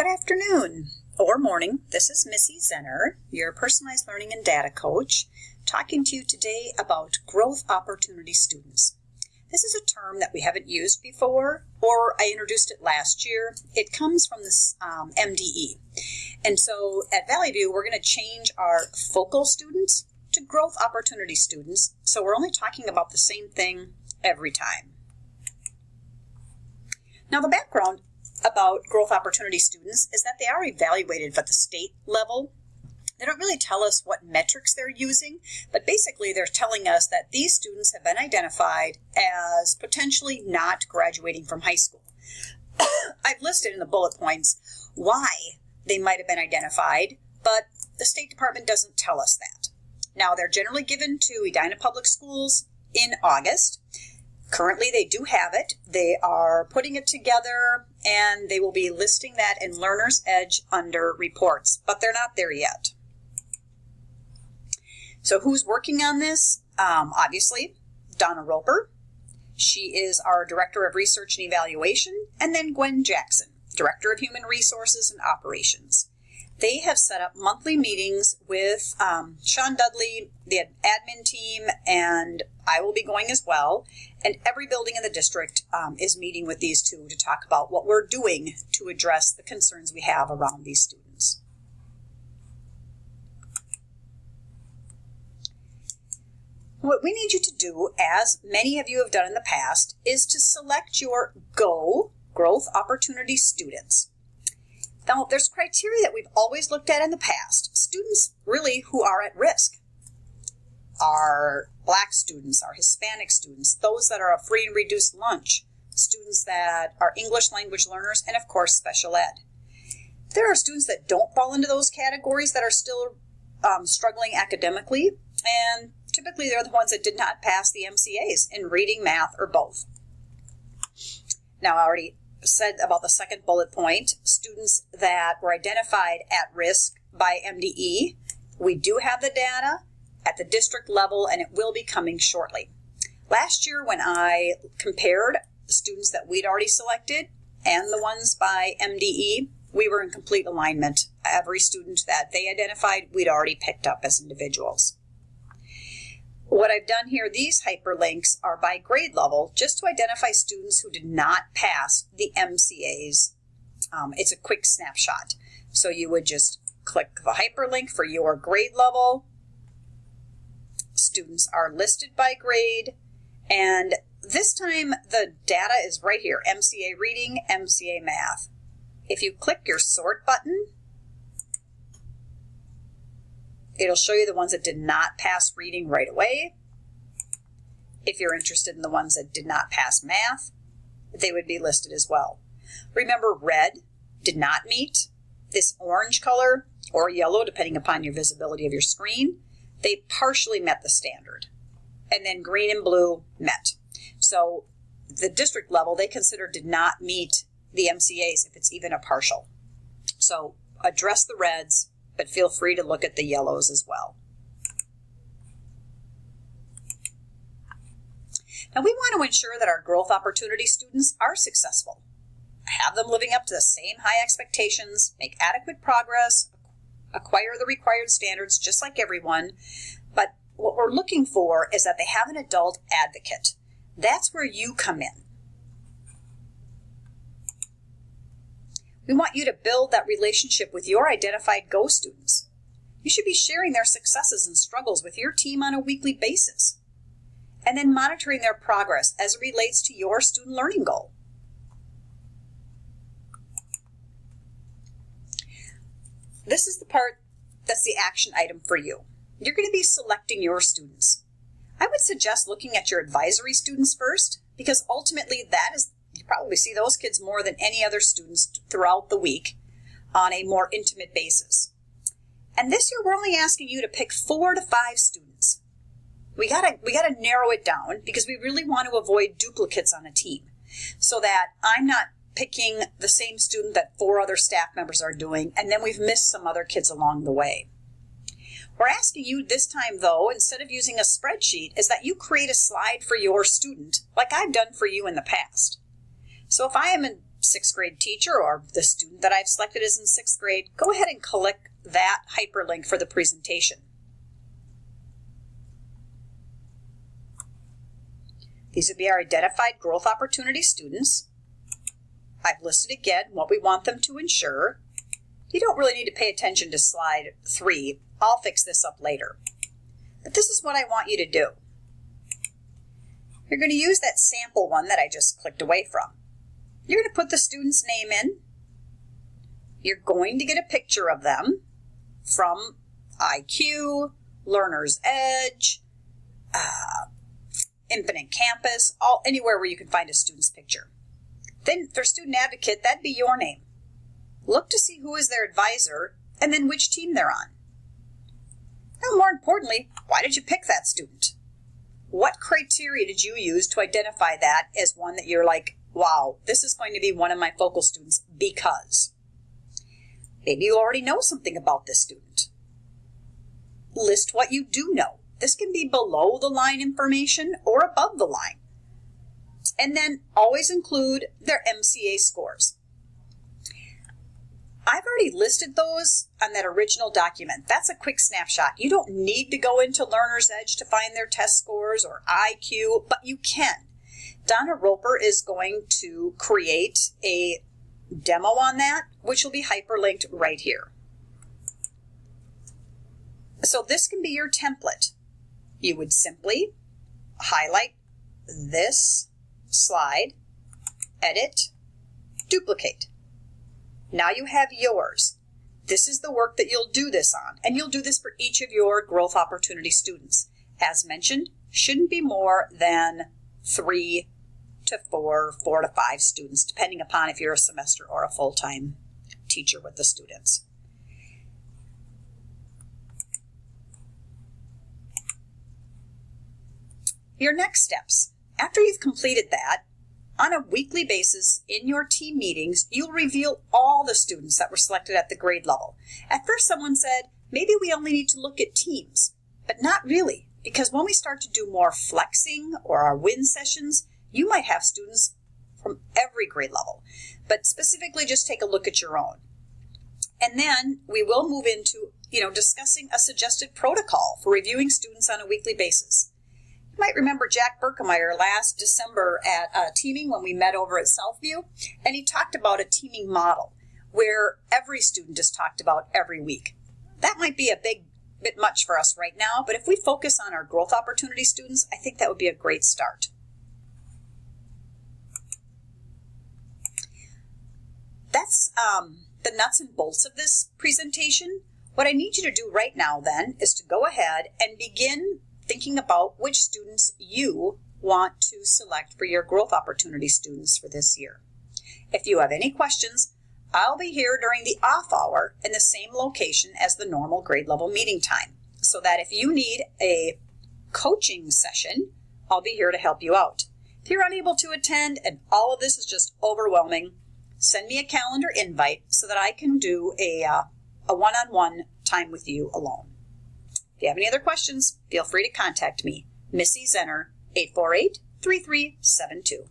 Good afternoon or morning. This is Missy Zenner, your personalized learning and data coach, talking to you today about growth opportunity students. This is a term that we haven't used before, or I introduced it last year. It comes from this MDE. And so at Valley View, we're going to change our focal students to growth opportunity students. So we're only talking about the same thing every time. Now, the background about growth opportunity students is that they are evaluated at the state level. They don't really tell us what metrics they're using, but basically they're telling us that these students have been identified as potentially not graduating from high school. I've listed in the bullet points why they might have been identified, but the State Department doesn't tell us that. Now, they're generally given to Edina Public Schools in August. Currently, they do have it. They are putting it together, and they will be listing that in Learner's Edge under reports, but they're not there yet. So who's working on this? Obviously, Donna Roper. She is our Director of Research and Evaluation, and then Gwen Jackson, Director of Human Resources and Operations. They have set up monthly meetings with Sean Dudley, the admin team, and I will be going as well. And every building in the district is meeting with these two to talk about what we're doing to address the concerns we have around these students. What we need you to do, as many of you have done in the past, is to select your GO, Growth Opportunity Students. Now, there's criteria that we've always looked at in the past. Students really who are at risk are Black students, are Hispanic students, those that are a free and reduced lunch, students that are English language learners, and of course, special ed. There are students that don't fall into those categories that are still struggling academically, and typically they're the ones that did not pass the MCAs in reading, math, or both. Now, I already said about the second bullet point, students that were identified at risk by MDE. We do have the data at the district level, and it will be coming shortly. Last year, when I compared the students that we'd already selected and the ones by MDE, we were in complete alignment. Every student that they identified, we'd already picked up as individuals. What I've done here, these hyperlinks are by grade level, just to identify students who did not pass the MCAs. It's a quick snapshot. So you would just click the hyperlink for your grade level. Students are listed by grade. And this time the data is right here, MCA reading, MCA math. If you click your sort button, it'll show you the ones that did not pass reading right away. If you're interested in the ones that did not pass math, they would be listed as well. Remember, red did not meet. This orange color or yellow, depending upon your visibility of your screen, they partially met the standard. And then green and blue met. So the district level, they consider did not meet the MCAs if it's even a partial. So address the reds, but feel free to look at the yellows as well. Now, we want to ensure that our growth opportunity students are successful. Have them living up to the same high expectations, make adequate progress, acquire the required standards just like everyone. But what we're looking for is that they have an adult advocate. That's where you come in. We want you to build that relationship with your identified GO students. You should be sharing their successes and struggles with your team on a weekly basis, and then monitoring their progress as it relates to your student learning goal. This is the part that's the action item for you. You're going to be selecting your students. I would suggest looking at your advisory students first, because ultimately you probably see those kids more than any other students throughout the week on a more intimate basis. And this year, we're only asking you to pick 4 to 5 students. We gotta narrow it down because we really want to avoid duplicates on a team, so that I'm not picking the same student that 4 other staff members are doing, and then we've missed some other kids along the way. We're asking you this time, though, instead of using a spreadsheet, is that you create a slide for your student like I've done for you in the past. So if I am sixth grade teacher or the student that I've selected is in sixth grade, go ahead and click that hyperlink for the presentation. These would be our identified growth opportunity students. I've listed again what we want them to ensure. You don't really need to pay attention to slide 3. I'll fix this up later. But this is what I want you to do. You're going to use that sample one that I just clicked away from. You're going to put the student's name in. You're going to get a picture of them from IQ, Learner's Edge, Infinite Campus, anywhere where you can find a student's picture. Then for student advocate, that'd be your name. Look to see who is their advisor and then which team they're on. Now, more importantly, why did you pick that student? What criteria did you use to identify that as one that you're like, wow, this is going to be one of my focal students because? Maybe you already know something about this student. List what you do know. This can be below the line information or above the line. And then always include their MCA scores. I've already listed those on that original document. That's a quick snapshot. You don't need to go into Learner's Edge to find their test scores or IQ, but you can. Donna Roper is going to create a demo on that, which will be hyperlinked right here. So this can be your template. You would simply highlight this slide, edit, duplicate. Now you have yours. This is the work that you'll do this on, and you'll do this for each of your growth opportunity students. As mentioned, shouldn't be more than 3 to 4, 4 to 5 students, depending upon if you're a semester or a full-time teacher with the students. Your next steps. After you've completed that, on a weekly basis in your team meetings, you'll reveal all the students that were selected at the grade level. At first, someone said, maybe we only need to look at teams, but not really, because when we start to do more flexing or our win sessions, you might have students from every grade level, but specifically just take a look at your own. And then we will move into, discussing a suggested protocol for reviewing students on a weekly basis. You might remember Jack Berkemeyer last December at teaming when we met over at Southview, and he talked about a teaming model where every student is talked about every week. That might be a bit much for us right now, but if we focus on our growth opportunity students, I think that would be a great start. That's the nuts and bolts of this presentation. What I need you to do right now then is to go ahead and begin thinking about which students you want to select for your growth opportunity students for this year. If you have any questions, I'll be here during the off hour in the same location as the normal grade level meeting time, so that if you need a coaching session, I'll be here to help you out. If you're unable to attend and all of this is just overwhelming, send me a calendar invite so that I can do a one-on-one time with you alone. If you have any other questions, feel free to contact me, Missy Zenner, 848-3372.